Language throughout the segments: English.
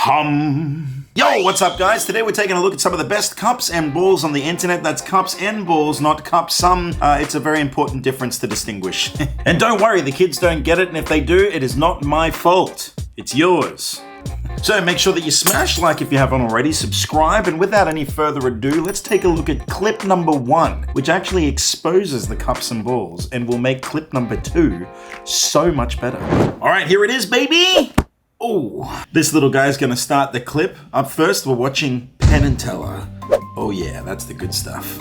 Yo, what's up guys? Today we're taking a look at some of the best cups and balls on the internet. That's cups and balls, not cups some. It's a very important difference to distinguish. And don't worry, the kids don't get it, and if they do, it is not my fault. It's yours. So make sure that you smash like if you haven't already, subscribe, and without any further ado, let's take a look at clip number 1, which actually exposes the cups and balls and will make clip number 2 so much better. All right, here it is, baby. Oh, this little guy's gonna start the clip. Up first, we're watching Penn and Teller. Oh yeah, that's the good stuff.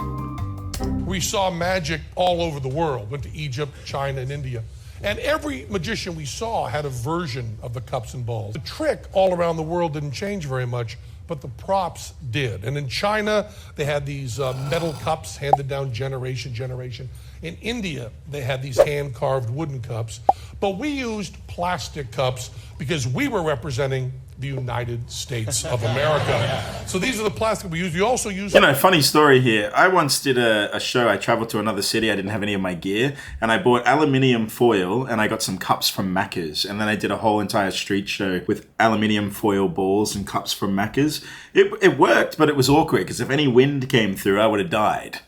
We saw magic all over the world. Went to Egypt, China, and India. And every magician we saw had a version of the cups and balls. The trick all around the world didn't change very much, but the props did. And in China, they had these metal cups handed down generation. In India, they had these hand-carved wooden cups. But we used plastic cups because we were representing the United States of America. So these are the plastic we used. We also used... You know, funny story here. I once did a show. I traveled to another city. I didn't have any of my gear. And I bought aluminium foil and I got some cups from Macca's. And then I did a whole entire street show with aluminium foil balls and cups from Macca's. It worked, but it was awkward because if any wind came through, I would have died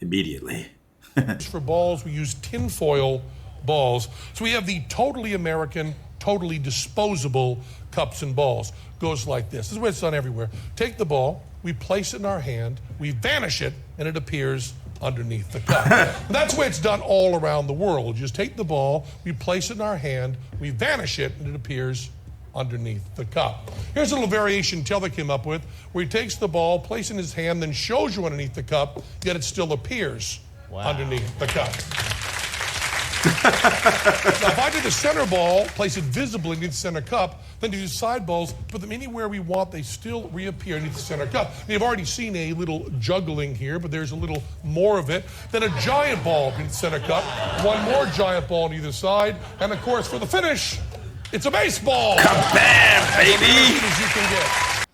immediately. For balls, we use tinfoil balls. So we have the totally American, totally disposable cups and balls. Goes like this. This is the way it's done everywhere. Take the ball, we place it in our hand, we vanish it, and it appears underneath the cup. That's the way it's done all around the world. You just take the ball, we place it in our hand, we vanish it, and it appears underneath the cup. Here's a little variation Teller came up with, where he takes the ball, places it in his hand, then shows you underneath the cup, yet it still appears underneath the cup. Now, if I did the center ball, place it visibly beneath the center cup, then do the side balls, put them anywhere we want, they still reappear beneath the center cup. Now, you've already seen a little juggling here, but there's a little more of it. Then a giant ball beneath the center cup, one more giant ball on either side, and of course, for the finish, it's a baseball! Kabam, baby! As you can get.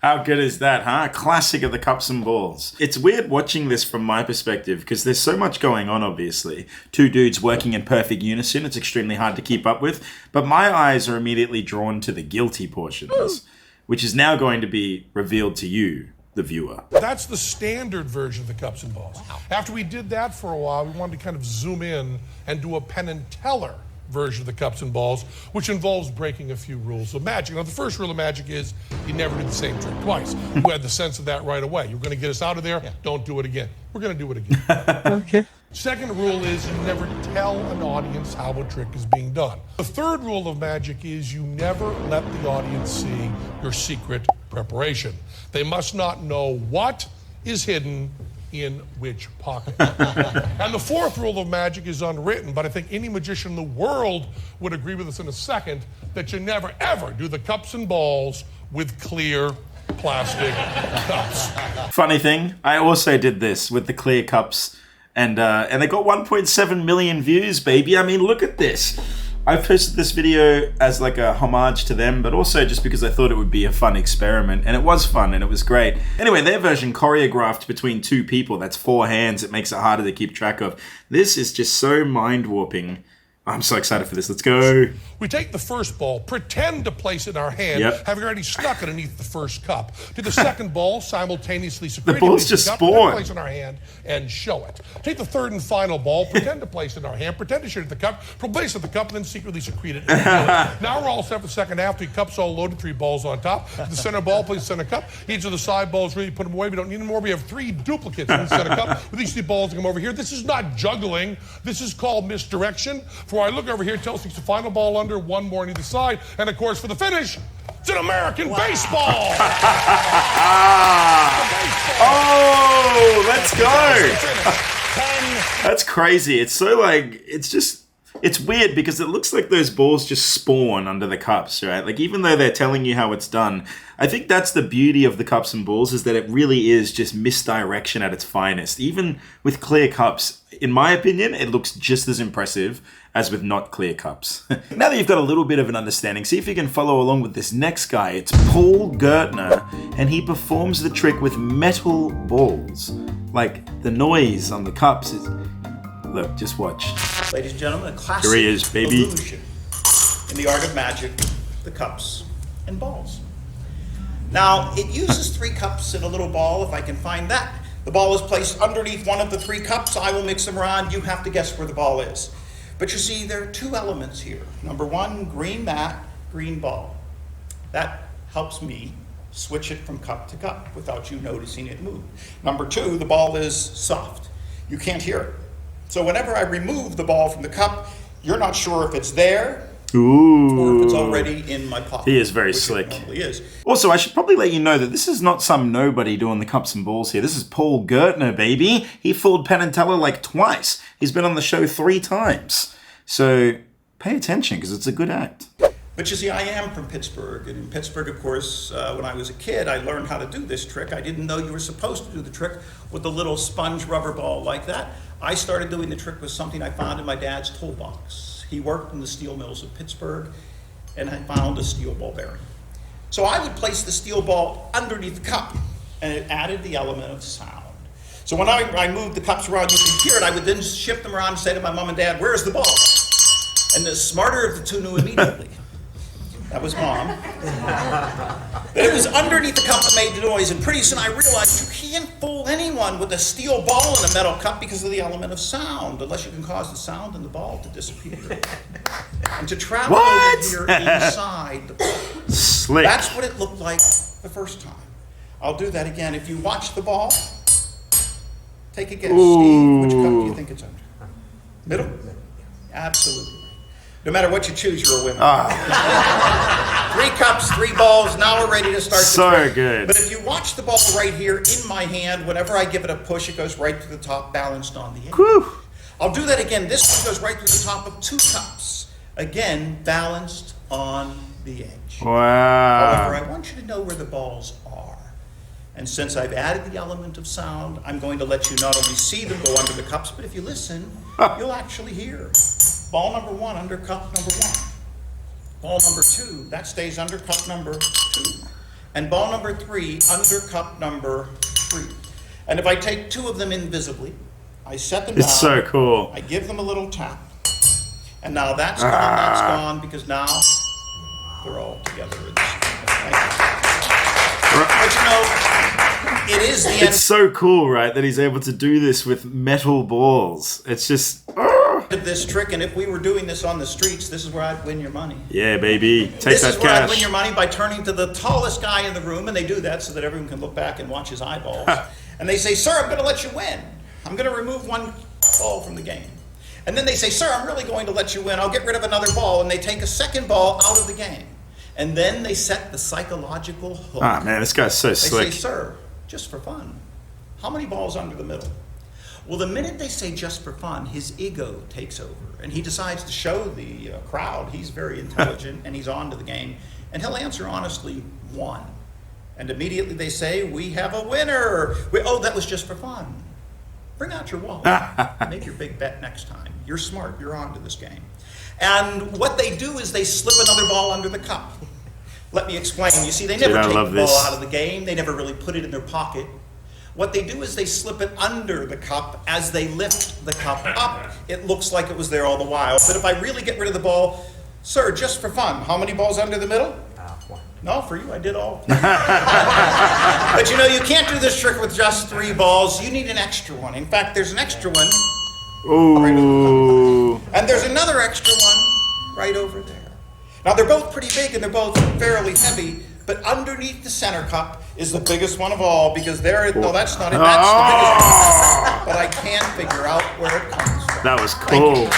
How good is that, huh? Classic of the cups and balls. It's weird watching this from my perspective because there's so much going on, obviously. Two dudes working in perfect unison. It's extremely hard to keep up with. But my eyes are immediately drawn to the guilty portions, which is now going to be revealed to you, the viewer. That's the standard version of the cups and balls. Wow. After we did that for a while, we wanted to kind of zoom in and do a Penn and Teller version of the cups and balls, which involves breaking a few rules of magic. Now, the first rule of magic is you never do the same trick twice. We had the sense of that right away. You're going to get us out of there, don't do it again. We're going to do it again. Okay. Second rule is you never tell an audience how a trick is being done. The third rule of magic is you never let the audience see your secret preparation. They must not know what is hidden in which pocket. And the fourth rule of magic is unwritten, but I think any magician in the world would agree with us in a second that you never ever do the cups and balls with clear plastic cups. Funny thing, I also did this with the clear cups and they got 1.7 million views, baby. I mean, look at this. I posted this video as like a homage to them, but also just because I thought it would be a fun experiment, and it was fun and it was great. Anyway, their version choreographed between 2 people. That's 4 hands. It makes it harder to keep track of. This is just so mind-warping. I'm so excited for this. Let's go. We take the first ball, pretend to place it in our hand, having already stuck it underneath the first cup. To the second ball, simultaneously secrete the balls just spawn. Place it in our hand and show it. Take the third and final ball, pretend to place it in our hand, pretend to shoot it at the cup, place it at the cup, and then secretly secrete it. Now we're all set for the second half. 3 cups all loaded, 3 balls on top. The center ball, place the center cup. Each of the side balls, really put them away. We don't need them more. We have 3 duplicates in the center cup. With these 3 balls that come over here. This is not juggling. This is called misdirection. For I look over here, tells me it's the final ball under, 1 more on either side, and of course for the finish, it's an American baseball! Oh, let's go! That's crazy. It's so like, it's weird because it looks like those balls just spawn under the cups, right? Like even though they're telling you how it's done, I think that's the beauty of the cups and balls is that it really is just misdirection at its finest. Even with clear cups, in my opinion, it looks just as impressive as with not clear cups. Now that you've got a little bit of an understanding, see if you can follow along with this next guy. It's Paul Gertner, and he performs the trick with metal balls. Like the noise on the cups is... Look, just watch. Ladies and gentlemen, a classic Here he is, baby. illusion in the art of magic, the cups and balls. Now, it uses 3 cups in a little ball, if I can find that. The ball is placed underneath one of the 3 cups. I will mix them around. You have to guess where the ball is. But you see, there are 2 elements here. Number 1, green mat, green ball. That helps me switch it from cup to cup without you noticing it move. Number 2, the ball is soft. You can't hear it. So whenever I remove the ball from the cup, you're not sure if it's there or if it's already in my pocket. He is very which slick. It probably is. Also, I should probably let you know that this is not some nobody doing the cups and balls here. This is Paul Gertner, baby. He fooled Penn and Teller like twice. He's been on the show 3 times. So pay attention, because it's a good act. But you see, I am from Pittsburgh, and in Pittsburgh, of course, when I was a kid, I learned how to do this trick. I didn't know you were supposed to do the trick with a little sponge rubber ball like that. I started doing the trick with something I found in my dad's toolbox. He worked in the steel mills of Pittsburgh, and I found a steel ball bearing. So I would place the steel ball underneath the cup, and it added the element of sound. So when I moved the cups around, you could hear it. I would then shift them around and say to my mom and dad, "Where's the ball?" And the smarter of the 2 knew immediately. That was Mom. That it was underneath the cup that made the noise, and pretty soon I realized you can't fool anyone with a steel ball in a metal cup because of the element of sound, unless you can cause the sound and the ball to disappear. And to travel over here inside the ball. Slick. That's what it looked like the first time. I'll do that again. If you watch the ball, take a guess. Steve, which cup do you think it's under? Middle? Absolutely. No matter what you choose, you're a winner. 3 cups, 3 balls. Now we're ready to start the So trick. good. But if you watch the ball right here in my hand, whenever I give it a push, it goes right to the top, balanced on the edge. Whew. I'll do that again. This one goes right to the top of 2 cups. Again, balanced on the edge. Wow. However, I want you to know where the balls are. And since I've added the element of sound, I'm going to let you not only see them go under the cups, but if you listen, you'll actually hear. Ball number 1 under cup number 1. Ball number 2, that stays under cup number 2. And ball number 3 under cup number 3. And if I take 2 of them invisibly, I set them down. It's so cool. I give them a little tap. And now that's gone, because now they're all together. But you know, it is the end It's so cool, right, that he's able to do this with metal balls. It's just... of this trick, and if we were doing this on the streets, this is where I'd win your money. Yeah, baby. Take This that is where I'd cash. win your money, by turning to the tallest guy in the room, and they do that so that everyone can look back and watch his eyeballs. And they say, "Sir, I'm going to let you win. I'm going to remove 1 ball from the game." And then they say, "Sir, I'm really going to let you win. I'll get rid of another ball." And they take a second ball out of the game. And then they set the psychological hook. Ah, man, this guy's so They slick. say, "Sir, just for fun, how many balls under the middle?" Well, the minute they say "just for fun," his ego takes over, and he decides to show the crowd he's very intelligent and he's on to the game, and he'll answer honestly 1. And immediately they say, "We have a winner." "Oh, that was just for fun." Bring out your wallet. Make your big bet next time. You're smart. You're on to this game. And what they do is they slip another ball under the cup. Let me explain. You see, they never Dude, I take the love ball this. out of the game. They never really put it in their pocket. What they do is they slip it under the cup. As they lift the cup up, it looks like it was there all the while. But if I really get rid of the ball, "Sir, just for fun, how many balls under the middle?" 1. No, for you, I did all. But you know, you can't do this trick with just 3 balls. You need an extra one. In fact, there's an extra one, Ooh. and there's another extra one right over there. Now, they're both pretty big, and they're both fairly heavy, but underneath the center cup is the biggest one of all, because no, that's not it. That's the biggest one. But I can't figure out where it comes from. That was Thank you. cool.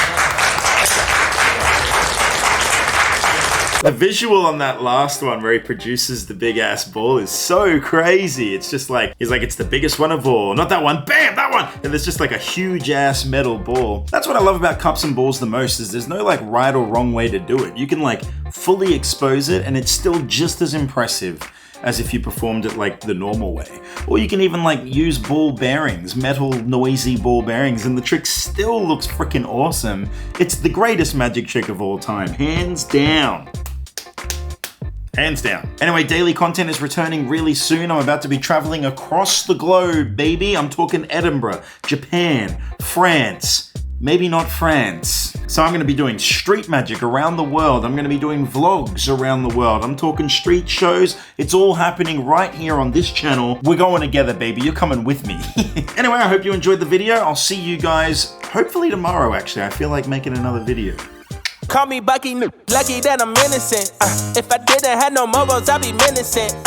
The visual on that last one where he produces the big ass ball is so crazy. It's just like, he's like, "It's the biggest one of all." Not that one, bam, that one. And there's just like a huge ass metal ball. That's what I love about cups and balls the most, is there's no like right or wrong way to do it. You can like fully expose it and it's still just as impressive as if you performed it like the normal way. Or you can even like use ball bearings, metal noisy ball bearings, and the trick still looks freaking awesome. It's the greatest magic trick of all time, hands down. Hands down. Anyway, daily content is returning really soon. I'm about to be traveling across the globe, baby. I'm talking Edinburgh, Japan, France, maybe not France. So I'm going to be doing street magic around the world. I'm going to be doing vlogs around the world. I'm talking street shows. It's all happening right here on this channel. We're going together, baby. You're coming with me. Anyway, I hope you enjoyed the video. I'll see you guys hopefully tomorrow, actually. I feel like making another video. Call me Bucky, lucky that I'm innocent. If I didn't have no morals, I'd be menacing.